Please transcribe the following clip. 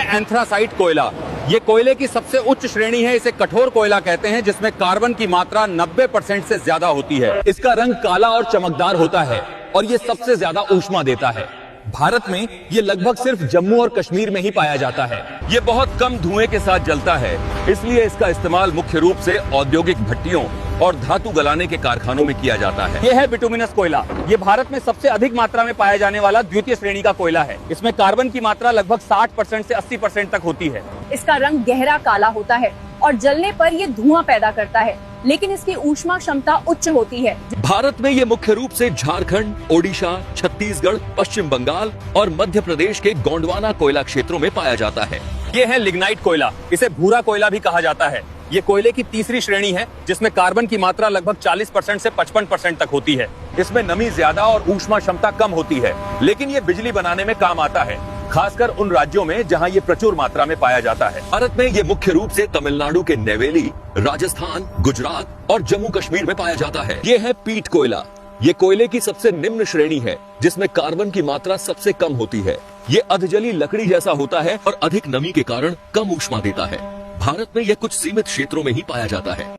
Anthracite कोयला। ये कोयले की सबसे उच्च श्रेणी है, इसे कठोर कोयला कहते हैं, जिसमें कार्बन की मात्रा 90% से ज्यादा होती है। इसका रंग काला और चमकदार होता है और ये सबसे ज्यादा ऊष्मा देता है। भारत में ये लगभग सिर्फ जम्मू और कश्मीर में ही पाया जाता है। ये बहुत कम धुएं के साथ जलता है, इसलिए इसका इस्तेमाल मुख्य रूप से औद्योगिक भट्टियों और धातु गलाने के कारखानों में किया जाता है। ये है बिटुमिनस कोयला। ये भारत में सबसे अधिक मात्रा में पाया जाने वाला द्वितीय श्रेणी का कोयला है। इसमें कार्बन की मात्रा लगभग 60% से 80% तक होती है। इसका रंग गहरा काला होता है और जलने पर ये धुआं पैदा करता है, लेकिन इसकी ऊष्मा क्षमता उच्च होती है। भारत में ये मुख्य रूप से झारखंड, ओडिशा, छत्तीसगढ़, पश्चिम बंगाल और मध्य प्रदेश के गोंडवाना कोयला क्षेत्रों में पाया जाता है। ये है लिग्नाइट कोयला। इसे भूरा कोयला भी कहा जाता है। ये कोयले की तीसरी श्रेणी है, जिसमें कार्बन की मात्रा लगभग 40% से 55% तक होती है। इसमें नमी ज्यादा और ऊष्मा क्षमता कम होती है, लेकिन ये बिजली बनाने में काम आता है, खासकर उन राज्यों में जहां ये प्रचुर मात्रा में पाया जाता है। भारत में ये मुख्य रूप से तमिलनाडु के नेवेली, राजस्थान, गुजरात और जम्मू कश्मीर में पाया जाता है। ये है पीट कोयला। ये कोयले की सबसे निम्न श्रेणी है, जिसमें कार्बन की मात्रा सबसे कम होती है। ये अधजली लकड़ी जैसा होता है और अधिक नमी के कारण कम ऊष्मा देता है। भारत में यह कुछ सीमित क्षेत्रों में ही पाया जाता है।